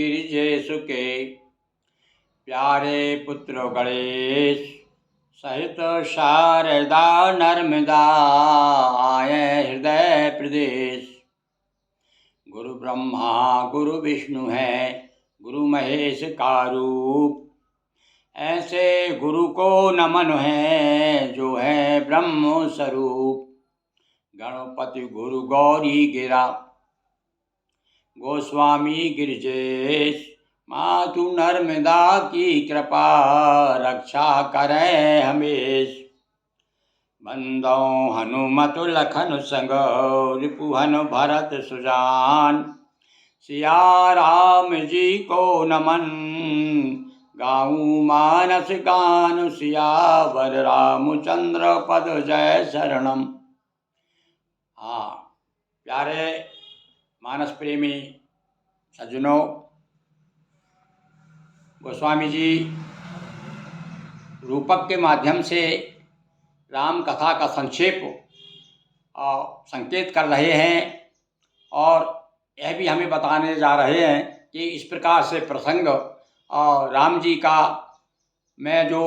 गिरिजेशु के प्यारे पुत्र गणेश सहित शारदा नर्मदा आए हृदय प्रदेश। गुरु ब्रह्मा गुरु विष्णु है गुरु महेश का रूप, ऐसे गुरु को नमन है जो है ब्रह्म स्वरूप। गणपति गुरु गौरी गिरा गोस्वामी गिरिजेश, मातु नर्मदा की कृपा रक्षा करे हमेश। बंदो हनुमत लखन संग रिपुहन भरत सुजान, सिया राम जी को नमन गाऊं मानस गान। सियावर रामचंद्र पद जय शरणम। हाँ प्यारे मानस प्रेमी सज्जनों, गोस्वामी जी रूपक के माध्यम से राम कथा का संक्षेप और संकेत कर रहे हैं और यह भी हमें बताने जा रहे हैं कि इस प्रकार से प्रसंग और राम जी का मैं जो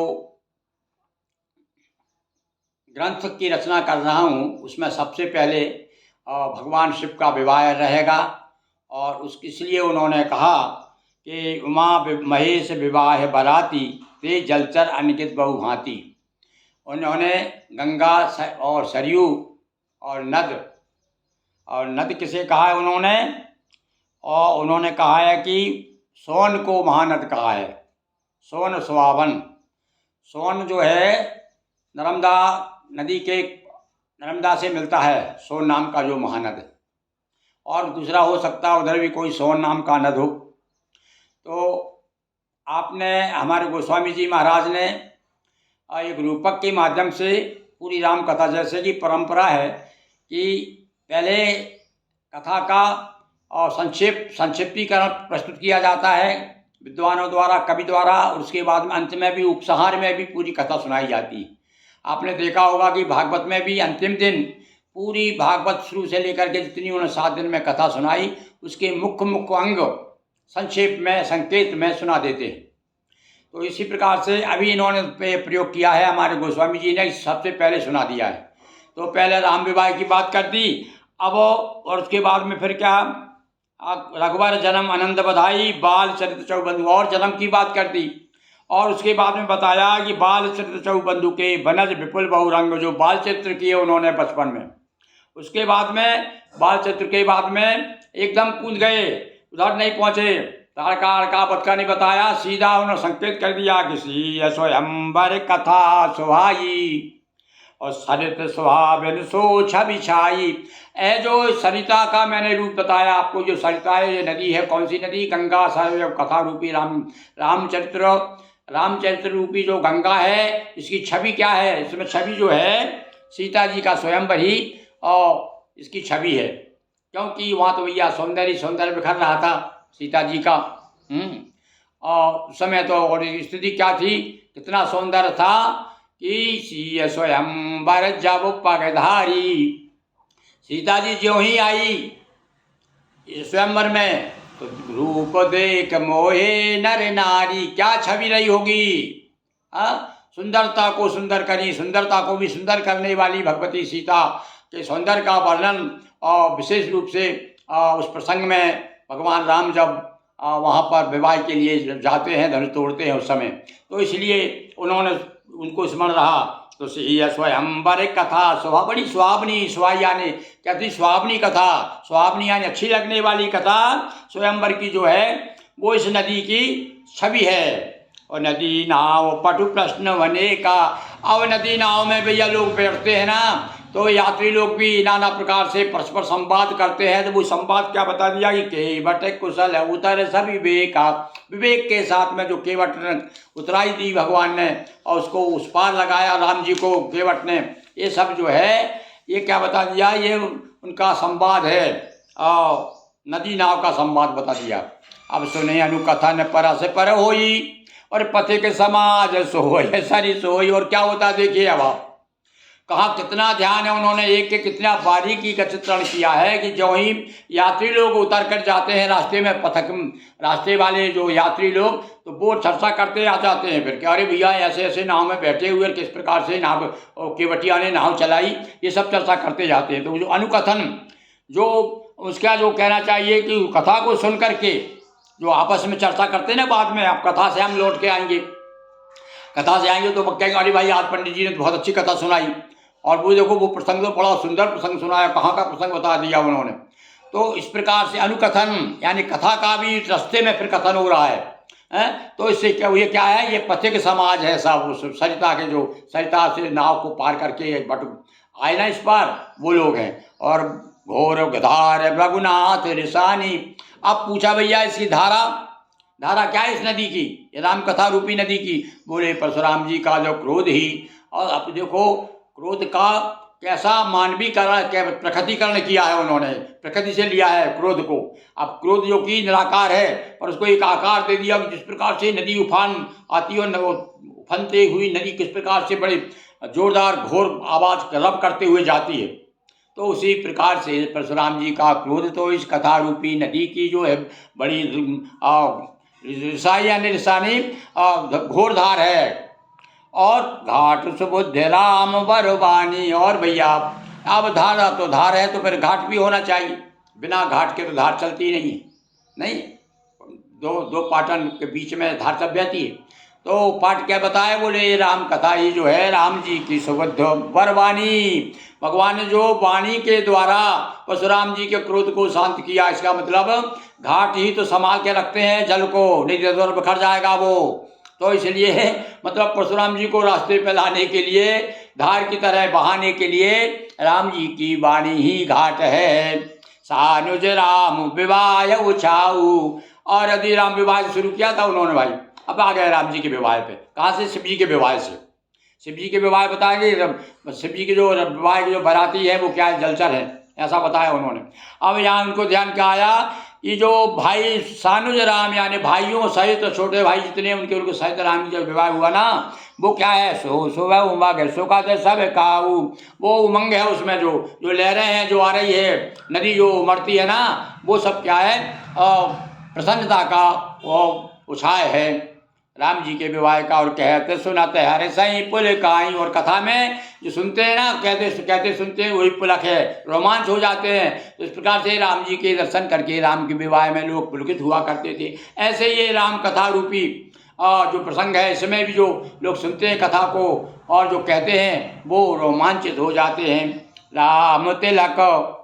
ग्रंथ की रचना कर रहा हूँ उसमें सबसे पहले भगवान शिव का विवाह रहेगा। और उसकी इसलिए उन्होंने कहा कि उमा महेश विवाह बराती ते जलचर अनिकित बहु भांति। उन्होंने गंगा और सरयू और नद किसे कहा है उन्होंने कहा है कि सोन को महानद कहा है। सोन सुहावन, सोन जो है नर्मदा से मिलता है, सोन नाम का जो महानद। और दूसरा हो सकता है उधर भी कोई सोन नाम का नद हो। तो आपने हमारे गोस्वामी जी महाराज ने एक रूपक के माध्यम से पूरी राम कथा, जैसे कि परंपरा है कि पहले कथा का और संक्षिप्तीकरण प्रस्तुत किया जाता है विद्वानों द्वारा, कवि द्वारा, और उसके बाद में अंत में भी उपसंहार में भी पूरी कथा सुनाई जाती है। आपने देखा होगा कि भागवत में भी अंतिम दिन पूरी भागवत शुरू से लेकर के जितनी उन्होंने 7 दिन में कथा सुनाई उसके मुख्य अंग संक्षेप में संकेत में सुना देते हैं। तो इसी प्रकार से अभी इन्होंने प्रयोग किया है, हमारे गोस्वामी जी ने सबसे पहले सुना दिया है। तो पहले राम विवाह की बात कर दी, अब और उसके बाद में फिर क्या, रघुवर जन्म आनंद बधाई, बाल चरित्र चौबंधु और जन्म की बात कर दी। और उसके बाद में बताया कि बाल चरित्र चौबंधु के बनज विपुल बहुरंग, जो बाल चित्र किए उन्होंने बचपन में। उसके बाद में बाल चित्र के बाद में एकदम कूद गए, उधर नहीं पहुँचे, ताड़का बतका नहीं बताया, सीधा उन्होंने संकेत कर दिया कि स्वयंवर कथा सुहाई और सरित सुहाविन सो छवि छाई। जो सरिता का मैंने रूप बताया आपको, जो सरिता है ये नदी है, कौन सी नदी, गंगा सरयू कथा रूपी रामचरित्र रूपी जो गंगा है, इसकी छवि क्या है, इसमें छवि जो है सीता जी का स्वयंवर ही और इसकी छवि है। क्योंकि वहाँ तो भैया सौंदर्य बिखर रहा था सीता जी का। और उस समय तो और स्थिति क्या थी, कितना सौंदर्य था कि सीय स्वयंवर जब पगधारी। सीता जी ज्यों ही आई स्वयंवर में तो रूप देख मोहे नर नारी, क्या छवि रही होगी। सुंदरता को सुंदर करी, सुंदरता को भी सुंदर करने वाली भगवती सीता के सौंदर्य का वर्णन और विशेष रूप से उस प्रसंग में भगवान राम जब वहाँ पर विवाह के लिए जाते हैं, धनुष तोड़ते हैं उस समय, तो इसलिए उनको स्मरण रहा। तो स्वयंवर कथा बड़ी सुहावनी, यानी क्या थी, सुहावनी कथा, सुहावनी यानी अच्छी लगने वाली कथा स्वयंवर की जो है वो इस नदी की छवि है। और नदी नाव पटु प्रश्न बने का, अब नदी नाव में भैया लोग बैठते हैं ना, तो यात्री लोग भी नाना प्रकार से परस्पर संवाद करते हैं। तो वो संवाद क्या बता दिया कि केवट कुशल है उतर सब विवेका, विवेक के साथ में जो केवट उतराई दी भगवान ने और उसको उस पार लगाया राम जी को केवट ने, ये सब जो है ये क्या बता दिया, ये उनका संवाद है और नदी नाव का संवाद बता दिया। अब सुने अनुकथा न पर से पर होई और पथे के समाज सोई सरी सोई। और क्या होता देखिए, अब कहाँ कितना ध्यान है, उन्होंने एक के कितना बारीकी का चित्रण किया है कि जो ही यात्री लोग उतर कर जाते हैं रास्ते में, पथक रास्ते वाले जो यात्री लोग, तो वो चर्चा करते आ जाते हैं फिर कि अरे भैया ऐसे ऐसे नाव में बैठे हुए, किस प्रकार से नाव केवटिया ने नाव चलाई, ये सब चर्चा करते जाते हैं। तो जो अनुकथन, जो उसका जो कहना चाहिए कि कथा को सुन करके जो आपस में चर्चा करते हैं ना, बाद में आप कथा से हम लौट के आएंगे, कथा से आएंगे तो कहेंगे अरे भाई आज पंडित जी ने बहुत अच्छी कथा सुनाई, और वो देखो वो प्रसंग तो बड़ा सुंदर प्रसंग सुनाया, कहाँ का प्रसंग बता दिया उन्होंने। तो इस प्रकार से अनुकथन यानी कथा का भी रास्ते में फिर कथन हो रहा है। तो इससे क्या, ये क्या है, ये पथिक समाज है सब, सरिता के जो सरिता से नाव को पार करके बट आए ना इस पार, वो लोग हैं। और घोर गधार रघुनाथ ऋषानी। अब पूछा भैया इसकी धारा, धारा क्या है इस नदी की, ये राम कथा रूपी नदी की? बोले परशुराम जी का जो क्रोध ही, और अब देखो क्रोध का कैसा मानवीकरण, प्रकृतिकरण किया है उन्होंने, प्रकृति से लिया है क्रोध को। अब क्रोध जो कि निराकार है पर उसको एक आकार दे दिया, जिस प्रकार से नदी उफान आती है, उफनते हुई नदी किस प्रकार से बड़े जोरदार घोर आवाज रब करते हुए जाती है, तो उसी प्रकार से परशुराम जी का क्रोध तो इस कथा रूपी नदी की जो है बड़ी रिसाई यानी रिसानी घोरधार है। और घाट सुबुद्ध राम बरवानी। और भैया अब धारा तो धार है तो फिर घाट भी होना चाहिए, बिना घाट के तो धार चलती नहीं है। नहीं, दो पाटन के बीच में धार चल जाती है। तो पाठ क्या बताए, बोले राम कथा ही जो है राम जी की सुबुद्ध बरवानी, भगवान ने जो वाणी के द्वारा परशुराम जी के क्रोध को शांत किया। इसका मतलब घाट ही तो संभाल के रखते हैं जल को, नहीं तो बिखर जाएगा वो। तो इसलिए मतलब परशुराम जी को रास्ते पे लाने के लिए, धार की तरह बहाने के लिए राम जी की वाणी ही घाट है। सानुज राम विवाह उछाऊ। और यदि राम विवाह शुरू किया था उन्होंने भाई, अब आ गए राम जी के विवाह पे। कहाँ से? शिव जी के विवाह से। शिव जी के विवाह बताएंगे, शिव जी के जो विवाह की जो बाराती है वो क्या है, जलचर है, ऐसा बताया उन्होंने। अब यहाँ उनको ध्यान क्या आया, ये जो भाई सानुज राम यानी भाइयों सहित, तो छोटे भाई जितने उनके सहित राम जी का विवाह हुआ ना, वो क्या है, सो वह उमंग है, सो का सब काऊ, वो उमंग है उसमें, जो लहरें हैं जो आ रही है, नदी जो उमड़ती है ना, वो सब क्या है, प्रसन्नता का वो उछाए है राम जी के विवाह का। और कहते सुनाते हरे सही पुल काई। और कथा में जो सुनते हैं ना, कहते सुनते हैं वही पुलक है, रोमांच हो जाते हैं। तो इस प्रकार से राम जी के दर्शन करके राम के विवाह में लोग पुलकित हुआ करते थे। ऐसे ये राम कथा रूपी जो प्रसंग है, इसमें भी जो लोग सुनते हैं कथा को और जो कहते हैं वो रोमांचित हो जाते हैं। राम तिलक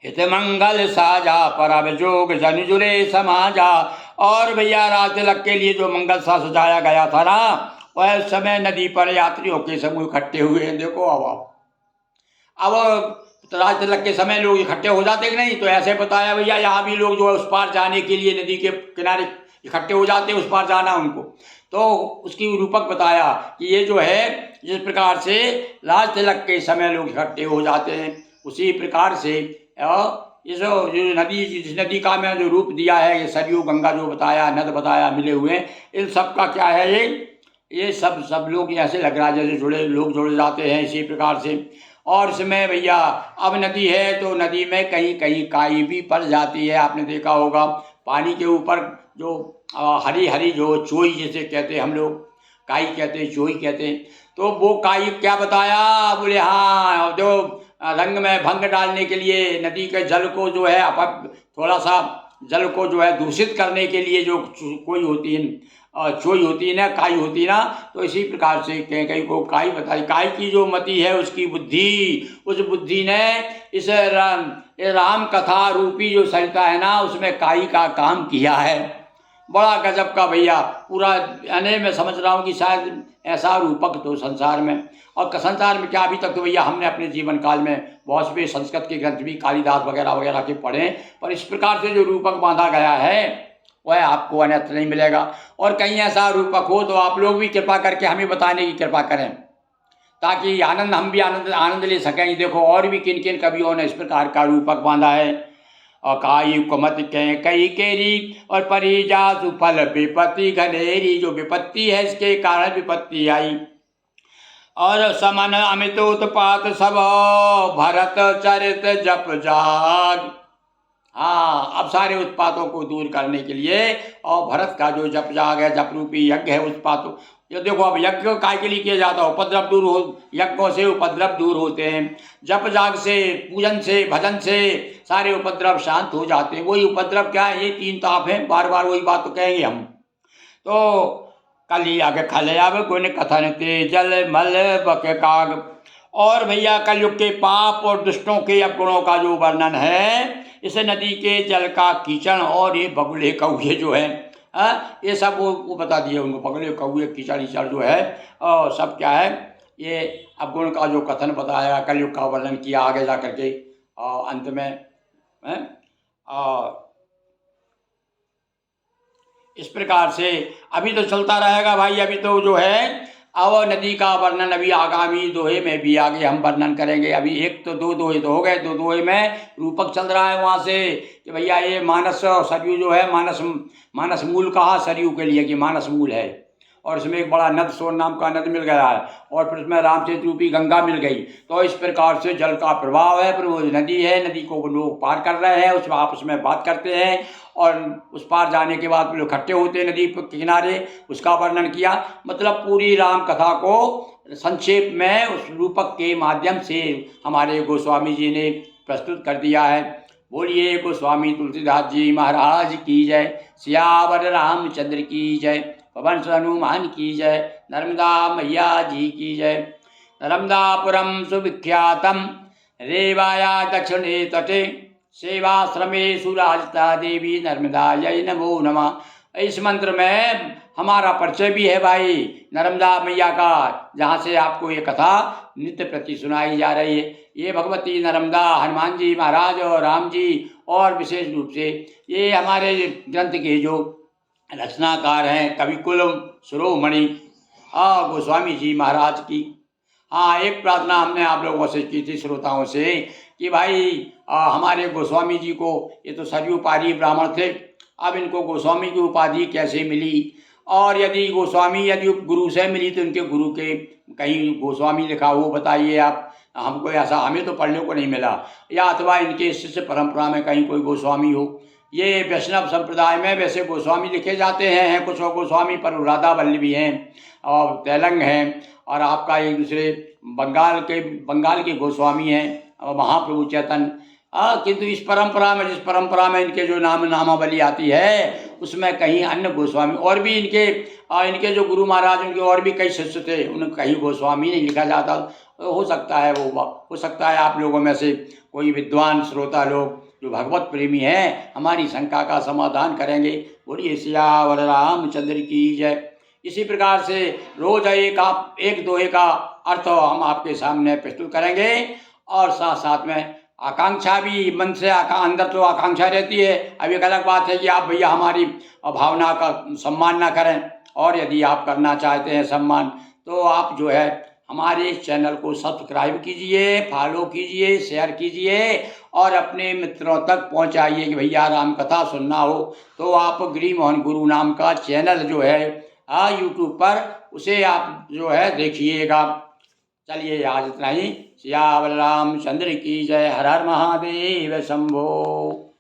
हित मंगल साजा, परब जोग जन जुरे समाजा। और भैया राज तिलक के लिए जो मंगल सा सजाया गया था ना, वह समय नदी पर यात्रियों के समूह इकट्ठे हुए हैं। देखो अब राज तिलक के समय लोग इकट्ठे हो जाते कि नहीं, तो ऐसे बताया भैया यहाँ भी लोग जो है उस पार जाने के लिए नदी के किनारे इकट्ठे हो जाते हैं, उस पार जाना उनको। तो उसकी रूपक बताया कि ये जो है जिस प्रकार से राज तिलक के समय लोग इकट्ठे हो जाते हैं, उसी प्रकार से ये जो नदी, जिस नदी का मैं जो रूप दिया है, ये सरयू गंगा जो बताया, नद बताया, मिले हुए, इन सब का क्या है, ये सब लोग ऐसे लग रहा है जैसे लोग जुड़ जाते हैं इसी प्रकार से। और इसमें भैया अब नदी है तो नदी में कहीं कहीं काई भी पड़ जाती है। आपने देखा होगा पानी के ऊपर जो हरी हरी जो चोई जिसे कहते हैं हम लोग, काई कहते हैं, चोई कहते हैं। तो वो काई क्या बताया, बोले हाँ जो रंग में भंग डालने के लिए नदी के जल को जो है थोड़ा सा जल को जो है दूषित करने के लिए जो कोई होती है, चोई होती है ना, काई होती है ना, तो इसी प्रकार से कहीं को काई बताई। काई की जो मति है उसकी बुद्धि, उस बुद्धि ने इस राम कथा रूपी जो सरिता है ना, उसमें काई का काम किया है। बड़ा गजब का भैया, पूरा यानी मैं समझ रहा हूँ कि शायद ऐसा रूपक तो संसार में, और संसार में क्या अभी तक तो भैया हमने अपने जीवन काल में बहुत से संस्कृत के ग्रंथ भी कालिदास वगैरह वगैरह के पढ़े, पर इस प्रकार से जो रूपक बांधा गया है वह आपको अन्यत्र नहीं मिलेगा। और कहीं ऐसा रूपक हो तो आप लोग भी कृपा करके हमें बताने की कृपा करें, ताकि हम भी आनंद ले सकें। देखो और भी किन किन कवियों ने इस प्रकार का रूपक बांधा है। अकाई कुमत के कई केरी और परिजासु फल विपत्ति घनेरी। जो विपत्ति है इसके कारण विपत्ति आई, और समन अमित उत्पात सब भरत चरित जप जाग। हाँ, अब सारे उत्पातों को दूर करने के लिए और भरत का जो जप जाग है, जप रूपी यज्ञ है, उत्पातों, ये देखो अब यज्ञ काय के लिए किया जाता है, उपद्रव दूर हो, यज्ञों से उपद्रव दूर होते हैं, जप जाग से, पूजन से, भजन से सारे उपद्रव शांत हो जाते हैं। वही उपद्रव क्या है, ये तीन ताप हैं, बार बार वही बात तो कहेंगे हम। तो कली अग खलयब गुण कथन ते जल मल बक काग। और भैया कलयुग के पाप और दुष्टों के अवगुणों का जो वर्णन है, इस नदी के जल का कीचड़ और ये बगुले कौए जो है, ये सब वो बता दिए उनको, बगुले कौए कीचड़ ईचड़ जो है और सब क्या है, ये अवगुण का जो कथन बताया, कलयुग का वर्णन किया आगे जा करके अंत में है। इस प्रकार से अभी तो चलता रहेगा भाई, अभी तो जो है अब नदी का वर्णन अभी आगामी दोहे में भी आगे हम वर्णन करेंगे। अभी एक तो दो दोहे तो हो गए, दो दोहे में रूपक चल रहा है वहाँ से कि भैया ये मानस और सरयू जो है, मानस मूल कहा सरयू के लिए कि मानस मूल है, और इसमें एक बड़ा नद सोन नाम का नद मिल गया है, और फिर उसमें रामचरित रूपी गंगा मिल गई। तो इस प्रकार से जल का प्रभाव है, फिर वो नदी है, नदी को वो लोग पार कर रहे हैं, उसमें आपस में बात करते हैं, और उस पार जाने के बाद लोग इकट्ठे होते हैं नदी के किनारे, उसका वर्णन किया। मतलब पूरी राम कथा को संक्षेप में उस रूपक के माध्यम से हमारे गोस्वामी जी ने प्रस्तुत कर दिया है। बोलिए गोस्वामी तुलसीदास जी महाराज की जय, सियावर रामचंद्र की जय, पवन हनुमान की जय, नर्मदा मैया जी की जय। नर्मदापुरम सुविख्यातम रेवाया दक्षिणे तटे, सेवाश्रमेषु राजता देवी नर्मदायै नमो नमः। इस मंत्र में हमारा परिचय भी है भाई, नर्मदा मैया का, जहाँ से आपको ये कथा नित्य प्रति सुनाई जा रही है। ये भगवती नर्मदा हनुमान जी महाराज और राम जी, और विशेष रूप से ये हमारे ग्रंथ के जो रचनाकार हैं कवि कुल शिरोमणि गोस्वामी जी महाराज की। हाँ, एक प्रार्थना हमने आप लोगों से की थी, श्रोताओं से, कि भाई हमारे गोस्वामी जी को, ये तो सरयू पारी ब्राह्मण थे, अब इनको गोस्वामी की उपाधि कैसे मिली, और यदि गोस्वामी यदि गुरु से मिली तो उनके गुरु के कहीं गोस्वामी लिखा हो बताइए आप, हमको ऐसा, हमें तो पढ़ने को नहीं मिला, या अथवा इनके शिष्य परंपरा में कहीं कोई गोस्वामी हो। ये वैष्णव संप्रदाय में वैसे गोस्वामी लिखे जाते हैं, कुछ गोस्वामी पर राधा वल्लभी हैं और तेलंग हैं, और आपका एक दूसरे बंगाल के गोस्वामी हैं और महाप्रभु चैतन्य। किंतु इस परंपरा में, जिस परंपरा में इनके जो नामावली आती है, उसमें कहीं अन्य गोस्वामी, और भी इनके जो गुरु महाराज, उनके और भी कई शिष्य थे, उन्हें कहीं गोस्वामी नहीं लिखा जाता। हो सकता है हो सकता है आप लोगों में से कोई विद्वान श्रोता लोग जो भगवत प्रेमी हैं हमारी शंका का समाधान करेंगे। बोलिए सियावर रामचंद्र की जय। इसी प्रकार से रोज एक दोहे का अर्थ हम आपके सामने प्रस्तुत करेंगे, और साथ साथ में आकांक्षा भी मन से, अंदर तो आकांक्षा रहती है। अब एक अलग बात है कि आप भैया हमारी भावना का सम्मान ना करें, और यदि आप करना चाहते हैं सम्मान, तो आप जो है हमारे इस चैनल को सब्सक्राइब कीजिए, फॉलो कीजिए, शेयर कीजिए, और अपने मित्रों तक पहुंचाइए कि भैया राम कथा सुनना हो तो आप गिरी मोहन गुरु नाम का चैनल जो है यूट्यूब पर, उसे आप जो है देखिएगा। चलिए आज इतना ही। सियावर रामचंद्र की जय। हर हर महादेव शंभो।